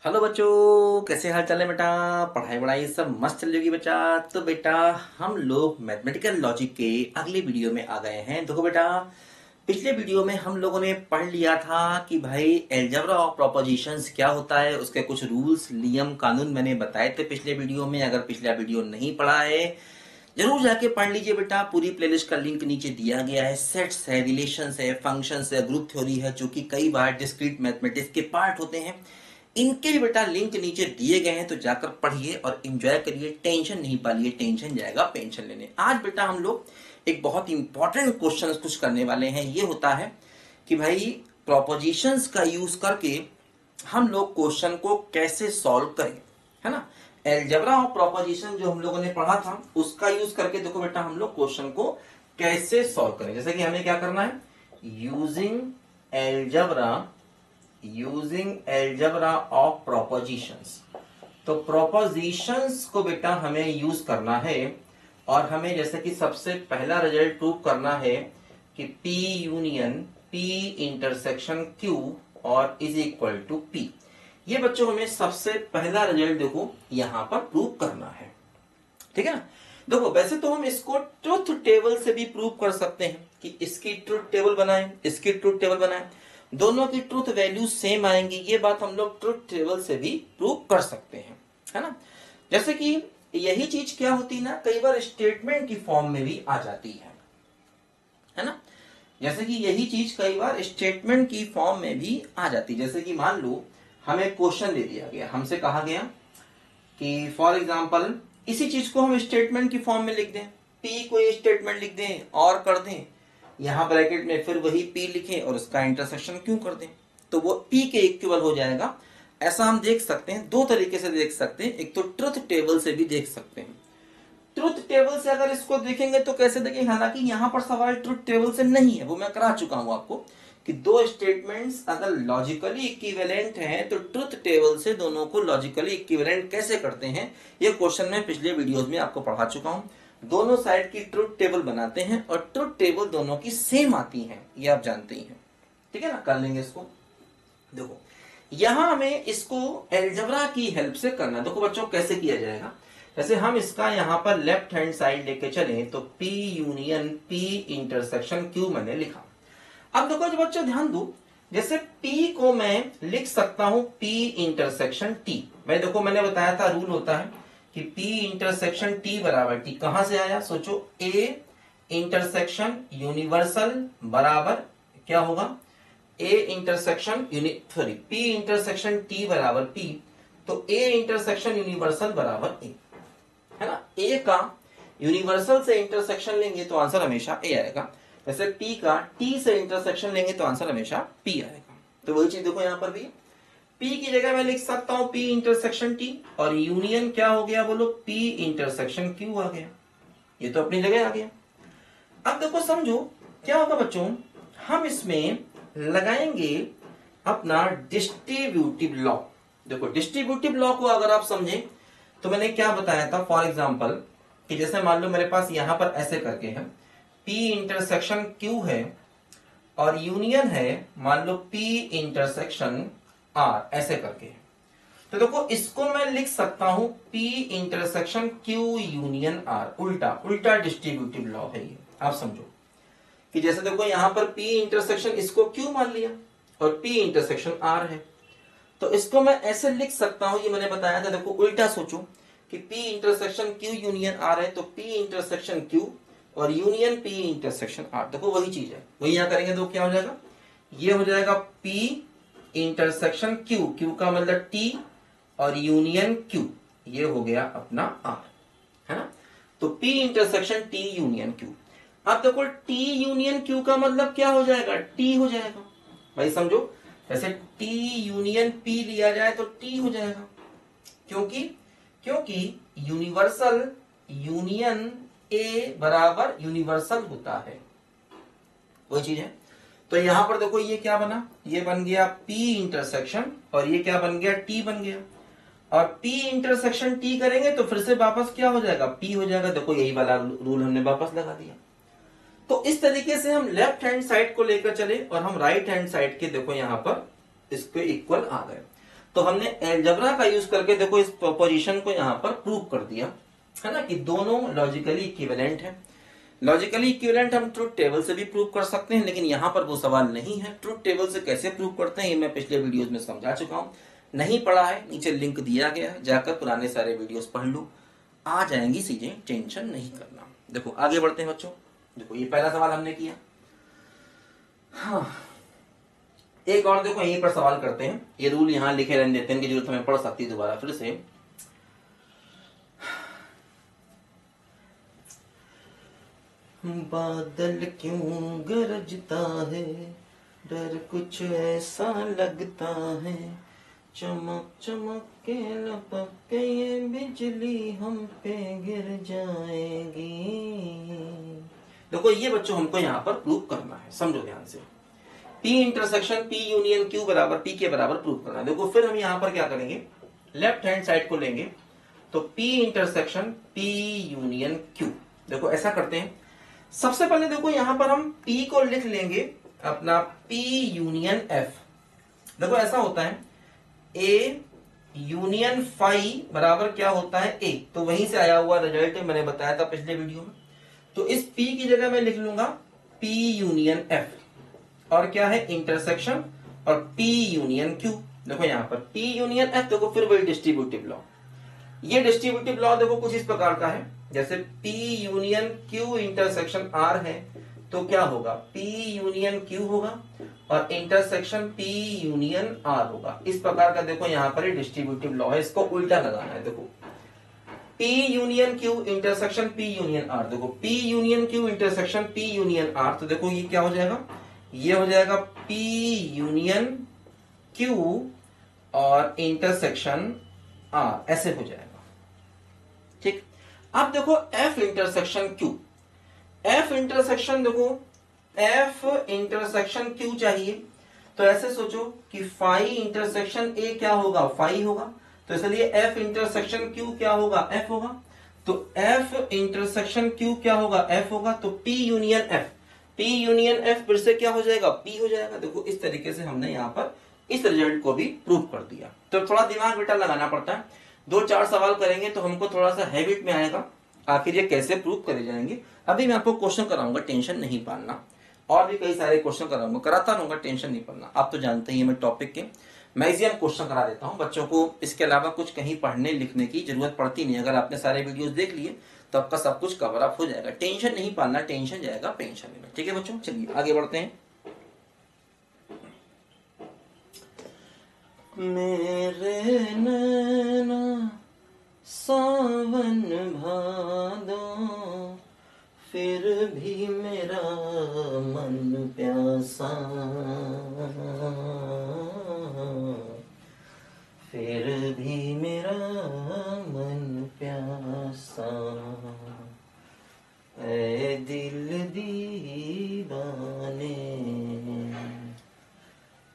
Hello बच्चों, कैसे हाल चाल है बेटा। पढ़ाई वढ़ाई सब मस्त चल रही बेटा। तो बेटा हम लोग मैथमेटिकल लॉजिक के अगले वीडियो में आ गए हैं। देखो बेटा, पिछले वीडियो में हम लोगों ने पढ़ लिया था कि भाई एलजेब्रा ऑफ प्रोपोजिशंस क्या होता है, उसके कुछ रूल्स नियम कानून मैंने बताए थे पिछले वीडियो में। अगर पिछला वीडियो नहीं पढ़ा है जरूर जाके पढ़ लीजिए बेटा। पूरी प्लेलिस्ट का लिंक नीचे दिया गया है। सेट्स है, रिलेशंस है, फंक्शंस है, ग्रुप थ्योरी है, जो कि कई बार डिस्क्रीट मैथमेटिक्स के पार्ट होते हैं। इनके भी बेटा लिंक नीचे दिए गए हैं, तो जाकर पढ़िए और एंजॉय करिए। टेंशन नहीं पालिए, टेंशन जाएगा पेंशन लेने। आज बेटा हम लोग एक बहुत इंपॉर्टेंट क्वेश्चन कुछ करने वाले हैं। ये होता है कि भाई प्रोपोजिशंस का यूज करके हम लोग क्वेश्चन को कैसे सॉल्व करें, है ना। एलजेब्रा ऑफ प्रोपोजिशन जो हम लोगों ने पढ़ा था उसका यूज करके देखो बेटा हम लोग क्वेश्चन को कैसे सॉल्व करें। जैसे कि हमें क्या करना है, यूजिंग एलजेब्रा ऑफ प्रोपोजिशंस। तो प्रोपोजिशंस को बेटा हमें यूज करना है और हमें जैसे कि सबसे पहला रिजल्ट प्रूव करना है कि P union P intersection Q और इज इक्वल टू P। ये बच्चों हमें सबसे पहला रिजल्ट देखो यहां पर प्रूव करना है, ठीक है ना। देखो वैसे तो हम इसको ट्रुथ टेबल से भी प्रूव कर सकते हैं कि इसकी ट्रुथ टेबल बनाएं, इसकी ट्रुथ टेबल बनाएं, दोनों की ट्रुथ वैल्यू सेम आएंगी। ये बात हम लोग ट्रुथ टेबल से भी प्रूव कर सकते हैं, है ना। जैसे कि यही चीज क्या होती ना, कई बार स्टेटमेंट की फॉर्म में भी आ जाती है ना। जैसे कि यही चीज कई बार स्टेटमेंट की फॉर्म में भी आ जाती है। जैसे कि मान लो हमें क्वेश्चन दे दिया गया, हमसे कहा गया कि फॉर एग्जाम्पल इसी चीज को हम स्टेटमेंट की फॉर्म में लिख दें, पी को ये स्टेटमेंट लिख दें और कर दें, यहां ब्रैकेट में फिर वही पी लिखें और उसका इंटरसेक्शन क्यों कर दें, तो वो पी के इक्वल हो जाएगा। ऐसा हम देख सकते हैं, दो तरीके से देख सकते हैं। एक तो ट्रुथ टेबल से भी देख सकते हैं। ट्रुथ टेबल से अगर इसको देखेंगे तो कैसे देखेंगे, हालांकि यहां पर सवाल ट्रुथ टेबल से नहीं है, वो मैं करा चुका हूं आपको कि दो स्टेटमेंट्स अगर लॉजिकली इक्विवेलेंट हैं तो ट्रुथ टेबल से दोनों को लॉजिकली इक्विवेलेंट कैसे करते हैं, ये क्वेश्चन मैं पिछले वीडियोस में आपको पढ़ा चुका हूं। दोनों साइड की ट्रुथ टेबल बनाते हैं और ट्रुथ टेबल दोनों की सेम आती है, ये आप जानते ही हैं, ठीक है ना। कर लेंगे इसको। देखो यहां हमें इसको एलजेब्रा की हेल्प से करना है। देखो बच्चों कैसे किया जाएगा, जैसे हम इसका यहां पर लेफ्ट हैंड साइड लेके चले तो P union P intersection Q मैंने लिखा। अब देखो जो बच्चों ध्यान दो, जैसे P को मैं लिख सकता हूं P इंटरसेक्शन T। मैं देखो मैंने बताया था रूल होता है कि P इंटरसेक्शन T बराबर T कहां से आया, सोचो A इंटरसेक्शन यूनिवर्सल बराबर क्या होगा, A intersection P intersection T बराबर P, तो A इंटरसेक्शन यूनिवर्सल बराबर A, है ना। ए का यूनिवर्सल से इंटरसेक्शन लेंगे तो आंसर हमेशा ए आएगा। वैसे पी का टी से इंटरसेक्शन लेंगे तो आंसर हमेशा पी आएगा। तो वही चीज देखो यहां पर भी पी की जगह मैं लिख सकता हूं पी इंटरसेक्शन टी और यूनियन क्या हो गया बोलो, पी इंटरसेक्शन क्यू आ गया। ये तो अपनी जगह आ गया। अब देखो समझो क्या होगा बच्चों, हम इसमें लगाएंगे अपना डिस्ट्रीब्यूटिव लॉ। देखो डिस्ट्रीब्यूटिव लॉ को अगर आप समझें तो मैंने क्या बताया था, फॉर एग्जाम्पल कि जैसे मान लो मेरे पास यहां पर ऐसे करके है P इंटरसेक्शन Q है और यूनियन है मान लो P इंटरसेक्शन R ऐसे करके है। तो देखो इसको मैं लिख सकता हूं P intersection Q union R। उल्टा उल्टा डिस्ट्रीब्यूटिव लॉ है ये, आप समझो कि जैसे देखो यहां पर P इंटरसेक्शन इसको Q मान लिया और P इंटरसेक्शन R है, तो इसको मैं ऐसे लिख सकता हूं, ये मैंने बताया था। देखो उल्टा सोचो कि P intersection Q union R है, तो P इंटरसेक्शन Q और यूनियन P इंटरसेक्शन R। देखो वही चीज है, वही यहां करेंगे तो क्या हो जाएगा, ये हो जाएगा P इंटरसेक्शन Q, Q का मतलब T और यूनियन Q, ये हो गया अपना R, है ना। तो P intersection T union Q। अब देखो T यूनियन Q का मतलब क्या हो जाएगा, T हो जाएगा। भाई समझो जैसे T यूनियन P लिया जाए तो T हो जाएगा, क्योंकि क्योंकि यूनिवर्सल यूनियन A बराबर यूनिवर्सल होता है, वही चीज है। तो यहां पर देखो ये क्या बना, ये बन गया P इंटरसेक्शन और ये क्या बन गया, T बन गया। और P इंटरसेक्शन T करेंगे तो फिर से वापस क्या हो जाएगा, P हो जाएगा। देखो यही वाला रूल हमने वापस लगा दिया। तो इस तरीके से हम लेफ्ट हैंड साइड को लेकर चले और हम राइट हैंड साइड के देखो यहां पर इसके इक्वल आ गए। तो हमने अलजेब्रा का यूज करके देखो इस प्रोपोजिशन को यहां पर प्रूव कर दिया है ना, कि दोनों लॉजिकली इक्विवेलेंट है। लॉजिकली इक्विवेलेंट हम ट्रुथ टेबल से भी प्रूव कर सकते हैं, लेकिन यहां पर वो सवाल नहीं है। ट्रुथ टेबल से कैसे प्रूव करते हैं ये मैं पिछले वीडियोस में समझा चुका हूं। नहीं पढ़ा है, नीचे लिंक दिया गया है, जाकर पुराने सारे वीडियोस पढ़ लो, आ जाएंगी चीजें, टेंशन नहीं करना। देखो आगे बढ़ते हैं बच्चों। देखो ये पहला सवाल हमने किया। हाँ, एक और देखो यहीं पर सवाल करते हैं। ये रूल यहां लिखे रहने देते हैं कि जरूरत हमें पढ़ सकती है दोबारा फिर से। बादल क्यों गरजता है, डर कुछ ऐसा लगता है, चमक चमक के लपक के ये बिजली हम पे गिर जाएगी। देखो ये बच्चों हमको यहाँ पर प्रूव करना है, समझो ध्यान से। P intersection P union Q बराबर P के बराबर प्रूव करना है। देखो फिर हम यहाँ पर क्या करेंगे, लेफ्ट हैंड साइड को लेंगे, तो P intersection P union Q। देखो ऐसा करते हैं, सबसे पहले देखो यहां पर हम P को लिख लेंगे अपना P यूनियन F। देखो ऐसा होता है A यूनियन फाई बराबर क्या होता है A, तो वहीं से आया हुआ रिजल्ट मैंने बताया था पिछले वीडियो में। तो इस P की जगह मैं लिख लूंगा P यूनियन F, और क्या है इंटरसेक्शन और P यूनियन Q। देखो यहां पर P यूनियन F, देखो फिर वही डिस्ट्रीब्यूटिव लॉ। ये डिस्ट्रीब्यूटिव लॉ देखो कुछ इस प्रकार का है, जैसे P union Q intersection R है, तो क्या होगा P यूनियन Q होगा और इंटरसेक्शन P यूनियन R होगा। इस प्रकार का देखो यहाँ पर डिस्ट्रीब्यूटिव लॉ है, इसको उल्टा लगाना है। देखो P union Q intersection P union R, देखो P union Q intersection P union R, तो देखो ये क्या हो जाएगा, ये हो जाएगा P यूनियन Q और इंटरसेक्शन R, ऐसे हो जाएगा। ठीक, अब देखो F intersection Q, F intersection देखो F इंटरसेक्शन Q चाहिए, तो ऐसे सोचो कि फाई इंटरसेक्शन A क्या होगा, फाई होगा, तो इसलिए F इंटरसेक्शन Q क्या होगा, F होगा। तो F इंटरसेक्शन Q क्या होगा, F होगा, तो P union F, P union F फिर से क्या हो जाएगा, P हो जाएगा। देखो इस तरीके से हमने यहाँ पर इस रिजल्ट को भी प्रूव कर दिया। तो थोड़ा दिमाग बेटा लगाना पड़ता है, 2-4 सवाल करेंगे तो हमको थोड़ा सा हैबिट में आएगा आखिर ये कैसे प्रूव करे जाएंगे। अभी मैं आपको क्वेश्चन कराऊंगा, टेंशन नहीं पालना, और भी कई सारे क्वेश्चन कराऊंगा, कराता रहूंगा, टेंशन नहीं पालना। आप तो जानते ही मैं टॉपिक के मैक्सिमम क्वेश्चन करा देता हूं बच्चों को, इसके अलावा कुछ कहीं पढ़ने लिखने की जरूरत पड़ती नहीं। अगर आपने सारे वीडियोस देख लिए तो आपका सब कुछ कवर अप हो जाएगा, टेंशन नहीं पालना, टेंशन जाएगा पेंशन में। ठीक है बच्चों, चलिए आगे बढ़ते हैं। मेरे नैना सावन भादो, फिर भी मेरा मन प्यासा, फिर भी मेरा मन प्यासा, ऐ दिल दीवाने,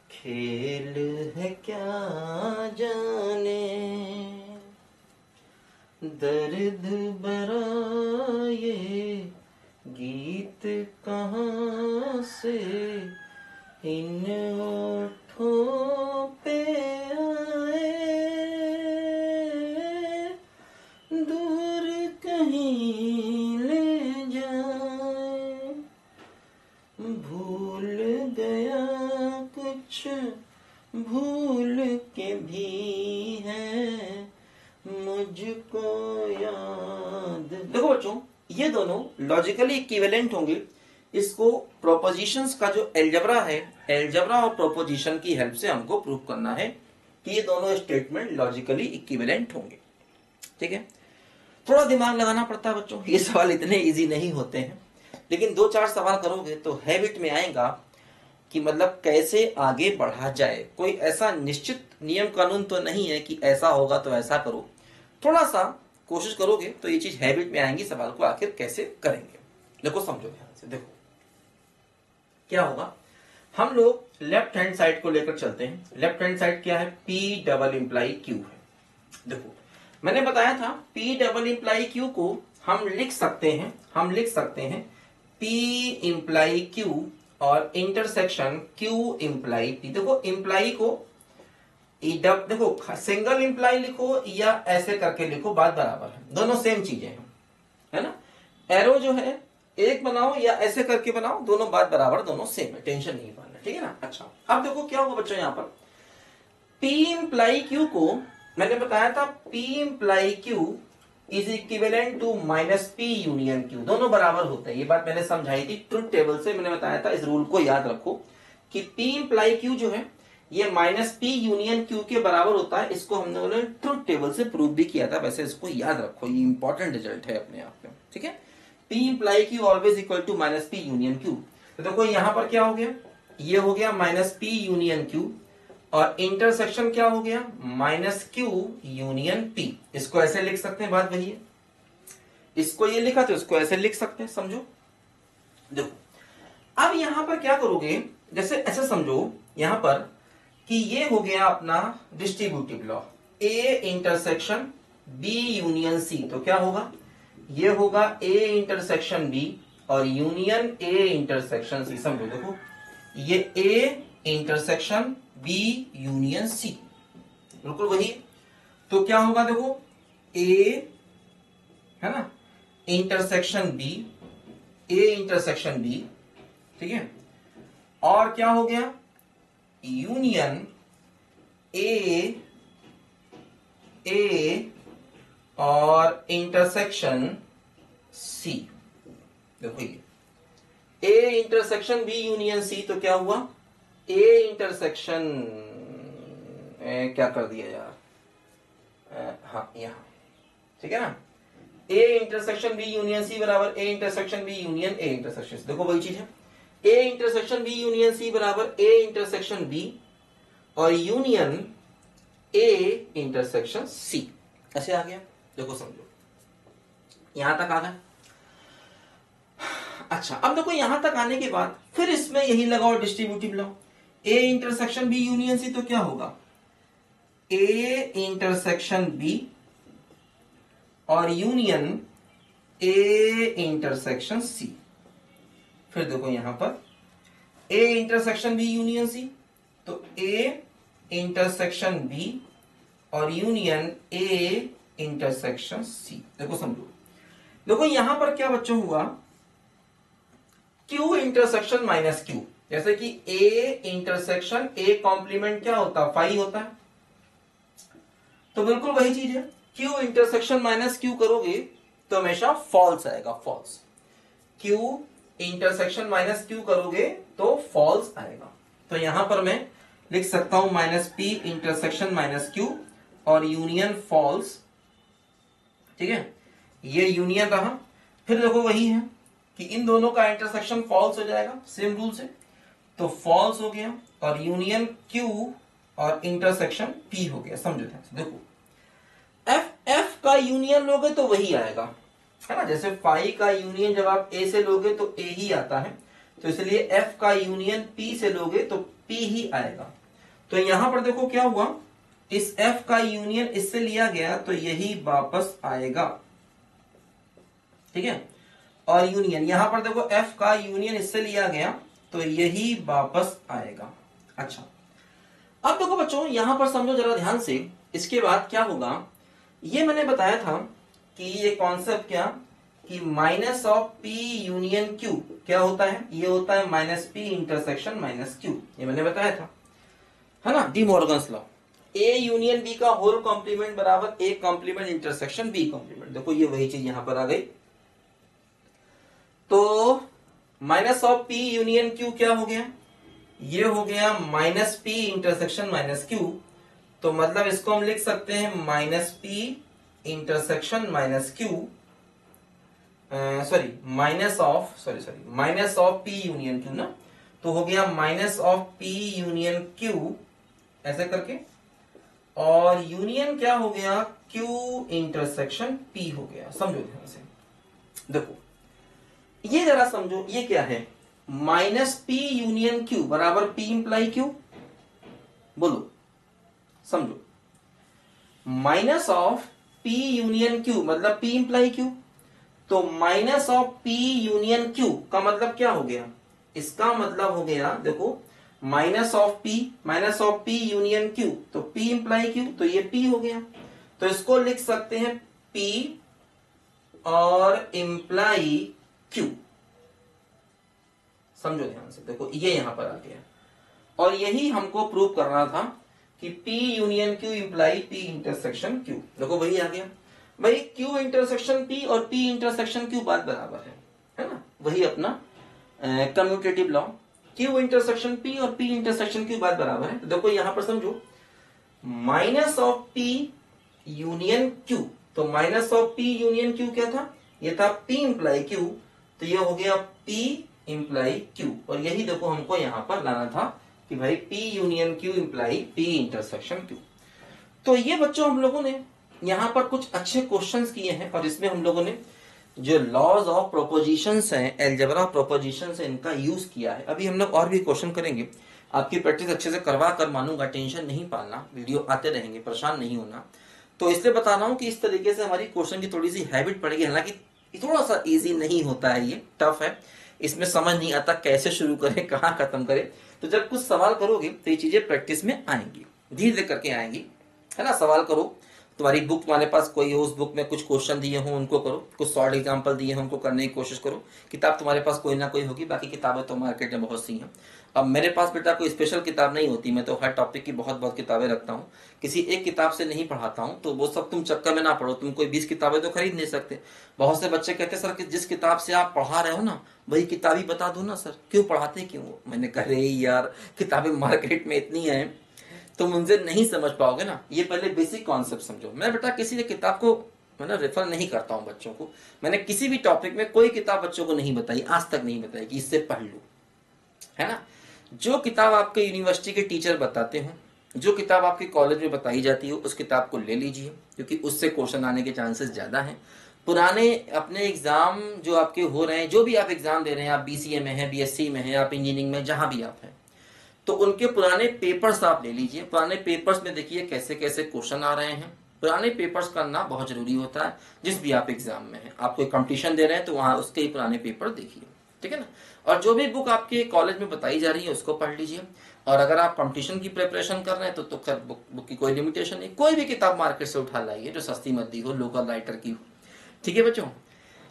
खेल है क्या जाने, दर्द भरा ये गीत कहाँ से इन ओठों पे आए, दूर कहीं ले जाए, भूल गया कुछ भूल के भी है मुझको याद। देखो बच्चों ये दोनों लॉजिकली इक्विवेलेंट होंगे। इसको प्रोपोजिशंस का जो अलजेब्रा है, अलजेब्रा और प्रोपोजिशन की हेल्प से हमको प्रूव करना है कि ये दोनों स्टेटमेंट लॉजिकली इक्विवेलेंट होंगे। ठीक है, थोड़ा दिमाग लगाना पड़ता है बच्चों, ये सवाल इतने इजी नहीं होते हैं, लेकिन 2-4 सवाल करोगे तो हैबिट में आएगा कि मतलब कैसे आगे बढ़ा जाए। कोई ऐसा निश्चित नियम कानून तो नहीं है कि ऐसा होगा तो ऐसा करो, थोड़ा सा कोशिश करोगे तो ये चीज हैबिट में आएंगी, सवाल को आखिर कैसे करेंगे। देखो समझो ध्यान से, देखो क्या होगा, हम लोग लेफ्ट हैंड साइड को लेकर चलते हैं। लेफ्ट हैंड साइड क्या है, P डबल इंप्लाई Q है। देखो मैंने बताया था P डबल इंप्लाई Q को हम लिख सकते हैं P इंप्लाई Q और इंटरसेक्शन Q इंप्लाई P। देखो इंप्लाई को देखो सिंगल इंप्लाई लिखो या ऐसे करके लिखो, बात बराबर है, दोनों सेम चीजें हैं, है ना। एरो जो है एक बनाओ या ऐसे करके बनाओ, दोनों बात बराबर, दोनों सेम है, टेंशन नहीं पाना, ठीक है ना। अच्छा अब देखो क्या होगा बच्चों, यहां पर P इंप्लाई Q को मैंने बताया था, P imply Q is equivalent to minus P union Q, दोनों बराबर होते हैं, ये बात मैंने समझाई थी ट्रुथ टेबल से, मैंने बताया था, इस रूल को याद रखो कि P इंप्लाई Q जो है ये माइनस P यूनियन Q के बराबर होता है, इसको हमने ट्रुथ टेबल से प्रूव भी किया था, वैसे इसको याद रखो, ये इंपॉर्टेंट रिजल्ट है अपने आप में, ठीक है। P imply Q always equal to minus P union Q, तो देखो यहां पर क्या हो गया, ये हो गया माइनस P यूनियन Q, और इंटरसेक्शन क्या हो गया, माइनस Q यूनियन P, इसको ऐसे लिख सकते हैं, बात वही है, इसको ये लिखा तो इसको ऐसे लिख सकते हैं, समझो। देखो अब यहां पर क्या करोगे, जैसे ऐसे समझो यहां पर कि ये हो गया अपना distributive law, A intersection B union C, तो क्या होगा, ये होगा A इंटरसेक्शन B और यूनियन A इंटरसेक्शन C, समझो। देखो ये A intersection B union C, बिल्कुल वही, तो क्या होगा, देखो A है ना intersection B, A intersection B, ठीक है, और क्या हो गया, यूनियन A और इंटरसेक्शन C, देखो ये A intersection B union C, तो क्या हुआ, A इंटरसेक्शन क्या कर दिया यार, हाँ यहां, ठीक है ना, A intersection B union C बराबर A intersection B union A intersection C, देखो वही चीज है, A intersection B union C बराबर A इंटरसेक्शन B और यूनियन A इंटरसेक्शन C, ऐसे आ गया, देखो समझो यहां तक आ गया। अच्छा अब देखो यहां तक आने के बाद फिर इसमें यही लगाओ distributive law, A intersection B union C, तो क्या होगा, A इंटरसेक्शन B और यूनियन A इंटरसेक्शन C, फिर देखो यहां पर A intersection B union C, तो A इंटरसेक्शन B और यूनियन A इंटरसेक्शन C, देखो समझो। देखो यहां पर क्या बच्चों हुआ, Q इंटरसेक्शन माइनस Q, जैसे कि A इंटरसेक्शन A कॉम्प्लीमेंट क्या होता है, फाई होता है, तो बिल्कुल वही चीज है, Q इंटरसेक्शन माइनस Q करोगे तो हमेशा फॉल्स आएगा, false, Q intersection minus Q करोगे तो फॉल्स आएगा, तो यहां पर मैं लिख सकता हूं minus P intersection minus Q और यूनियन फॉल्स, ठीक है, ये यूनियन रहा, फिर देखो वही है कि इन दोनों का इंटरसेक्शन फॉल्स हो जाएगा सेम रूल से, तो फॉल्स हो गया और यूनियन Q और इंटरसेक्शन P हो गया, समझो ध्यान से। देखो F का यूनियन लोगे तो वही आएगा, है ना, जैसे फाई का यूनियन जब आप A से लोगे तो A ही आता है, तो इसलिए F का यूनियन P से लोगे तो P ही आएगा, तो यहां पर देखो क्या हुआ, इस F का यूनियन इससे लिया गया तो यही वापस आएगा, ठीक है, और यूनियन यहां पर देखो F का यूनियन इससे लिया गया तो यही वापस आएगा। अच्छा अब देखो बच्चों यहां पर समझो जरा ध्यान से, इसके बाद क्या होगा, ये मैंने बताया था कि ये कॉन्सेप्ट क्या, कि minus of P union Q क्या होता है, ये होता है minus P intersection minus Q, ये मैंने बताया था, है ना, De Morgan's law, A union B का होल कॉम्प्लीमेंट बराबर A complement intersection B complement, देखो ये वही चीज यहां पर आ गई, तो minus of P union Q क्या हो गया, ये हो गया minus P intersection minus Q, तो मतलब इसको हम लिख सकते हैं minus P intersection minus Q, sorry minus of P union Q ना, तो हो गया minus of P union Q ऐसे करके, और यूनियन क्या हो गया, Q इंटरसेक्शन P हो गया, समझो ध्यान से। देखो ये जरा समझो, ये क्या है, माइनस P यूनियन Q बराबर P इंप्लाई Q, बोलो समझो, minus of P union Q मतलब P इंप्लाई Q, तो minus of P union Q का मतलब क्या हो गया, इसका मतलब हो गया देखो minus of P union Q, तो P इंप्लाई क्यू, तो ये P हो गया। तो इसको लिख सकते हैं P और इंप्लाई Q। समझो ध्यान से, देखो ये यहां पर आ गया और यही हमको प्रूव करना था कि P union Q imply P intersection Q। देखो वही आ गया भाई, Q इंटरसेक्शन P और P इंटरसेक्शन Q बात बराबर है ना, वही अपना commutative law. Q intersection P और P इंटरसेक्शन Q बात बराबर है। तो देखो यहां पर समझो, minus of P union Q, तो minus of P union Q क्या था, ये था P इंप्लाई Q, तो ये हो गया P इंप्लाई Q। और यही देखो हमको यहां पर लाना था कि भाई P union Q imply P intersection Q। तो ये बच्चों हम लोगों ने यहां पर कुछ अच्छे क्वेश्चंस किए हैं और इसमें हम लोगों ने जो लॉज ऑफ प्रोपोजिशंस हैं, अलजेब्रा प्रोपोजिशंस है, इनका यूज किया है। अभी हम लोग और भी क्वेश्चन करेंगे, आपकी प्रैक्टिस अच्छे से करवा कर मानूंगा, टेंशन नहीं पालना, वीडियो आते रहेंगे, परेशान नहीं होना। तो इसलिए बता रहा हूं कि इस तरीके से हमारी क्वेश्चन की थोड़ी सी हैबिट पड़ेगी। हालांकि थोड़ा सा इजी नहीं होता है, ये टफ है, इसमें समझ नहीं आता कैसे शुरू करें, कहाँ खत्म करें। तो जब कुछ सवाल करोगे तो ये चीजें प्रैक्टिस में आएंगी, धीरे धीरे करके आएंगी, है ना। सवाल करो, तुम्हारी बुक तुम्हारे पास कोई हो, उस बुक में कुछ क्वेश्चन दिए हों उनको करो, कुछ शॉर्ट एग्जांपल दिए हों उनको करने की कोशिश करो। किताब तुम्हारे पास कोई ना कोई होगी, बाकी किताबें तो मार्केट में बहुत सी हैं। अब मेरे पास बेटा कोई स्पेशल किताब नहीं होती, मैं तो हर टॉपिक की बहुत बहुत किताबें रखता हूँ, किसी एक किताब से नहीं पढ़ाता हूँ। तो वो सब तुम चक्कर में ना पढ़ो, तुम कोई 20 किताबें तो खरीद नहीं सकते। बहुत से बच्चे कहते सर कि जिस किताब से आप पढ़ा रहे हो ना वही किताब ही बता दो ना सर, क्यों पढ़ाते क्यों। मैंने कहा रे यार, किताबें मार्केट में इतनी है तुम उनसे नहीं समझ पाओगे ना, ये पहले बेसिक कॉन्सेप्ट समझो। मैं बेटा किसी ने किताब को मतलब रेफर नहीं करता हूँ बच्चों को, मैंने किसी भी टॉपिक में कोई किताब बच्चों को नहीं बताई, आज तक नहीं बताई कि इससे पढ़ लो, है ना। जो किताब आपके यूनिवर्सिटी के टीचर बताते हो, जो किताब आपके कॉलेज में बताई जाती है, उस किताब को ले लीजिए, क्योंकि उससे क्वेश्चन आने के चांसेस ज्यादा हैं। पुराने अपने एग्जाम जो आपके हो रहे हैं, जो भी आप एग्जाम दे रहे हैं, आप BCA में हैं, BSc में हैं, आप इंजीनियरिंग में, जहां भी आप हैं, तो उनके पुराने पेपर्स आप ले लीजिए। पुराने पेपर्स में देखिए कैसे कैसे क्वेश्चन आ रहे हैं। पुराने पेपर्स करना बहुत जरूरी होता है, जिस भी आप एग्जाम में हैं। आप कोई कंपटीशन दे रहे हैं तो वहां उसके ही पुराने पेपर देखिए, ठीक है ना। और जो भी बुक आपके कॉलेज में बताई जा रही है उसको पढ़ लीजिए। और अगर आप कंपटीशन की प्रिपरेशन कर रहे हैं तो खैर बुक की कोई लिमिटेशन नहीं, कोई भी किताब मार्केट से उठा लाइए जो सस्ती मद्दी हो, लोकल राइटर की हो, ठीक है बच्चों।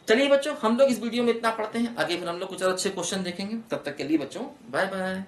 चलिए बच्चों, हम लोग इस वीडियो में इतना पढ़ते हैं, आगे फिर हम लोग कुछ और अच्छे क्वेश्चन देखेंगे। तब तक के लिए बच्चों बाय बाय।